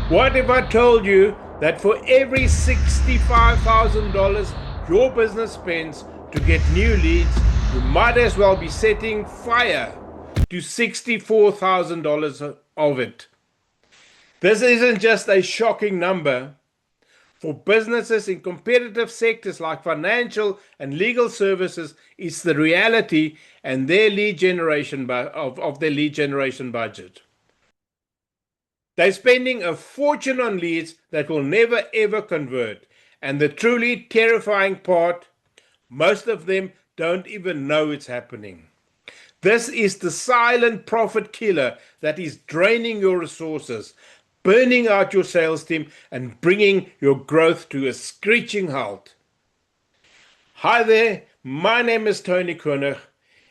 What if I told you that for every $65,000 your business spends to get new leads, you might as well be setting fire to $64,000 of it? This isn't just a shocking number. For businesses in competitive sectors like financial and legal services, it's the reality and their lead generation of their lead generation budget. They're spending a fortune on leads that will never ever convert. And the truly terrifying part, most of them don't even know it's happening. This is the silent profit killer that is draining your resources, burning out your sales team, and bringing your growth to a screeching halt. Hi there, my name is Tony Koenig,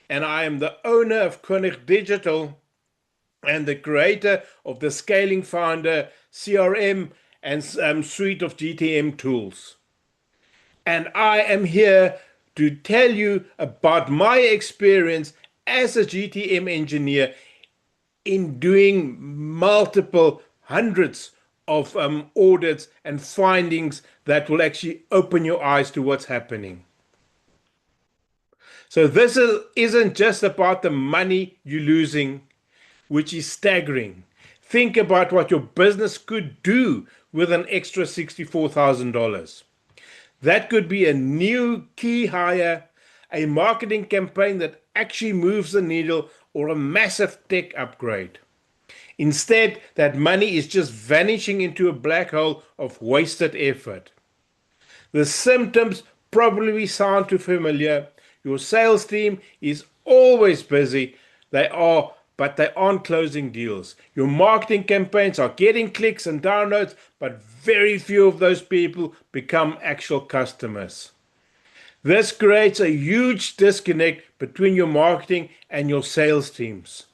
and I am the owner of Koenig Digital and the creator of the Scaling Founder CRM and suite of GTM tools. And I am here to tell you about my experience as a GTM engineer in doing multiple hundreds of audits and findings that will actually open your eyes to what's happening. So this isn't just about the money you're losing, which is staggering. Think about what your business could do with an extra $64,000. That could be a new key hire, a marketing campaign that actually moves the needle, or a massive tech upgrade. Instead, that money is just vanishing into a black hole of wasted effort. The symptoms probably sound too familiar. Your sales team is always busy. But they aren't closing deals. Your marketing campaigns are getting clicks and downloads, but very few of those people become actual customers. This creates a huge disconnect between your marketing and your sales teams.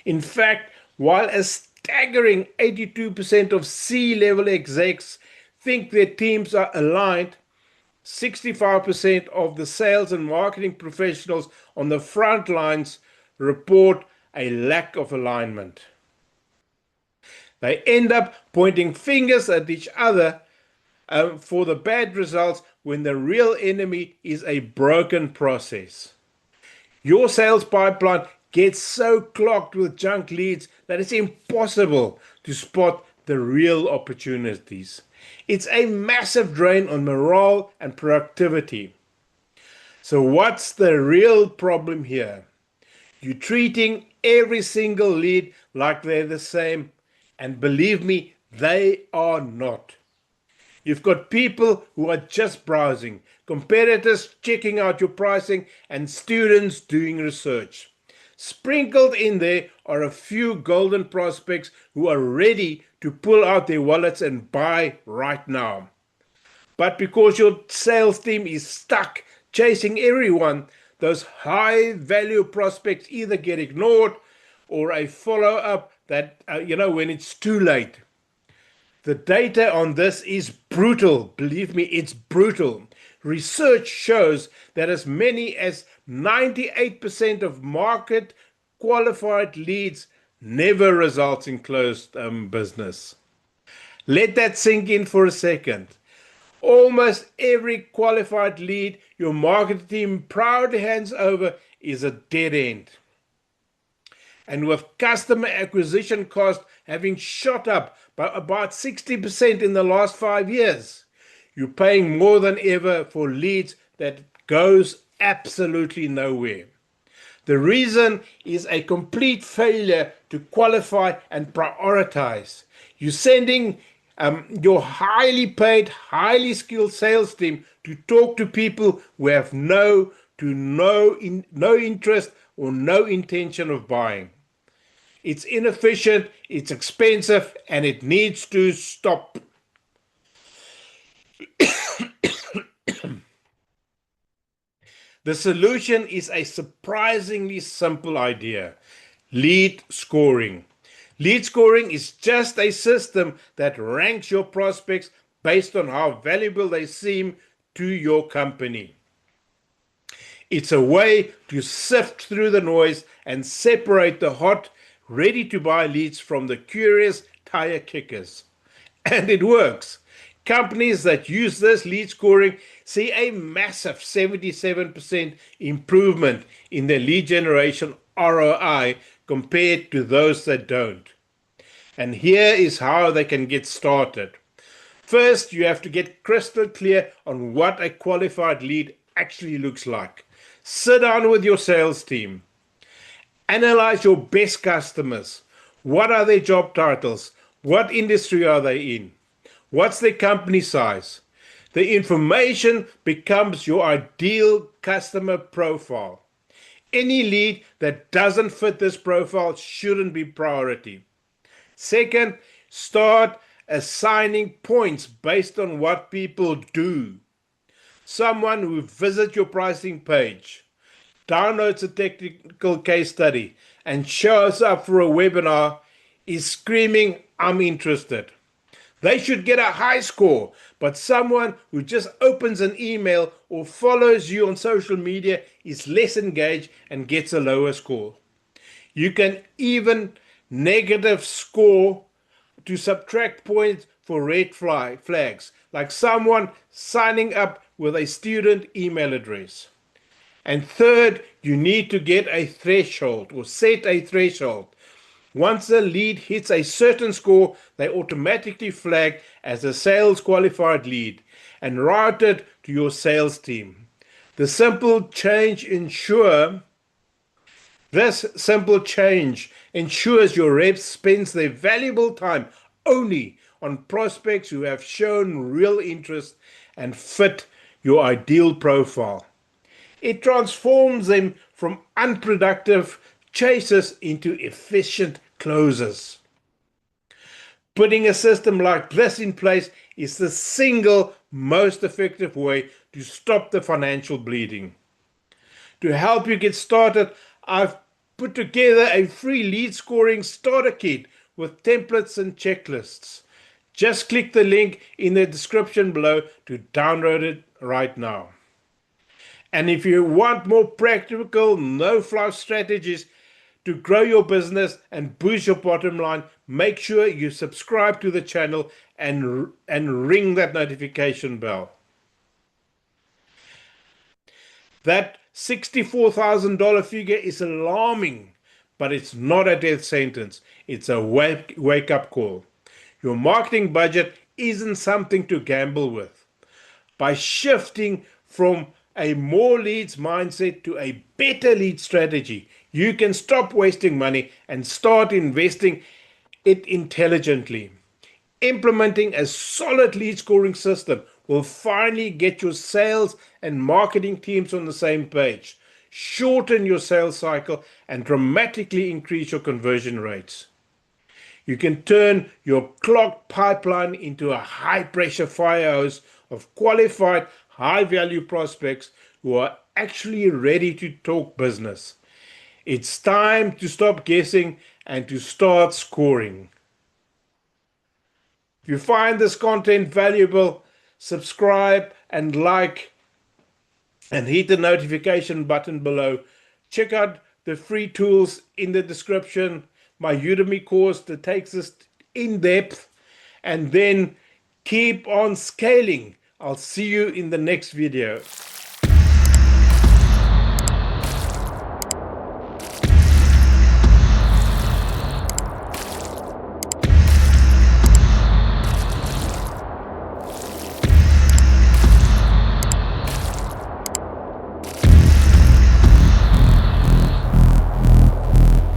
In fact, while a staggering 82% of C-level execs think their teams are aligned, 65% of the sales and marketing professionals on the front lines report a lack of alignment. They end up pointing fingers at each other for the bad results when the real enemy is a broken process. Your sales pipeline gets so clogged with junk leads that it's impossible to spot the real opportunities. It's a massive drain on morale and productivity. So what's the real problem here? You're treating every single lead like they're the same, and believe me, they are not. You've got people who are just browsing, competitors checking out your pricing, and students doing research. Sprinkled in there are a few golden prospects who are ready to pull out their wallets and buy right now. But because your sales team is stuck chasing everyone, those high value prospects either get ignored or a follow up that, when it's too late. The data on this is brutal. Believe me, it's brutal. Research shows that as many as 98% of market qualified leads never results in closed business. Let that sink in for a second. Almost every qualified lead your marketing team proudly hands over is a dead end. And with customer acquisition costs having shot up by about 60% in the last 5 years, you're paying more than ever for leads that goes absolutely nowhere. The reason is a complete failure to qualify and prioritize. You're sending your highly paid, highly skilled sales team to talk to people who have no interest or no intention of buying. It's inefficient, it's expensive, and it needs to stop. The solution is a surprisingly simple idea: lead scoring. Lead scoring is just a system that ranks your prospects based on how valuable they seem to your company. It's a way to sift through the noise and separate the hot, ready to buy leads from the curious tire kickers. And it works. Companies that use this lead scoring see a massive 77% improvement in their lead generation ROI compared to those that don't. And here is how they can get started. First, you have to get crystal clear on what a qualified lead actually looks like. Sit down with your sales team. Analyze your best customers. What are their job titles? What industry are they in? What's their company size? The information becomes your ideal customer profile. Any lead that doesn't fit this profile shouldn't be priority. Second, start assigning points based on what people do. Someone who visits your pricing page, downloads a technical case study, and shows up for a webinar is screaming, "I'm interested." They should get a high score, but someone who just opens an email or follows you on social media is less engaged and gets a lower score. You can even negative score to subtract points for red flags, like someone signing up with a student email address. And third, you need to get a threshold or set a threshold. Once a lead hits a certain score, they automatically flag as a sales qualified lead and routed to your sales team. This simple change ensures your reps spends their valuable time only on prospects who have shown real interest and fit your ideal profile. It transforms them from unproductive chasers into efficient closers. Putting a system like this in place is the single most effective way to stop the financial bleeding. To help you get started, I've put together a free lead scoring starter kit with templates and checklists. Just click the link in the description below to download it right now. And if you want more practical, no-fluff strategies to grow your business and boost your bottom line, make sure you subscribe to the channel and ring that notification bell. That $64,000 figure is alarming, but it's not a death sentence. It's a wake-up call. Your marketing budget isn't something to gamble with. By shifting from a more leads mindset to a better lead strategy, you can stop wasting money and start investing it intelligently. Implementing a solid lead scoring system will finally get your sales and marketing teams on the same page, shorten your sales cycle, and dramatically increase your conversion rates. You can turn your clogged pipeline into a high-pressure fire hose of qualified, high-value prospects who are actually ready to talk business. It's time to stop guessing and to start scoring. If you find this content valuable, subscribe and like and hit the notification button below. Check out the free tools in the description, my Udemy course that takes us in depth, and then keep on scaling. I'll see you in the next video.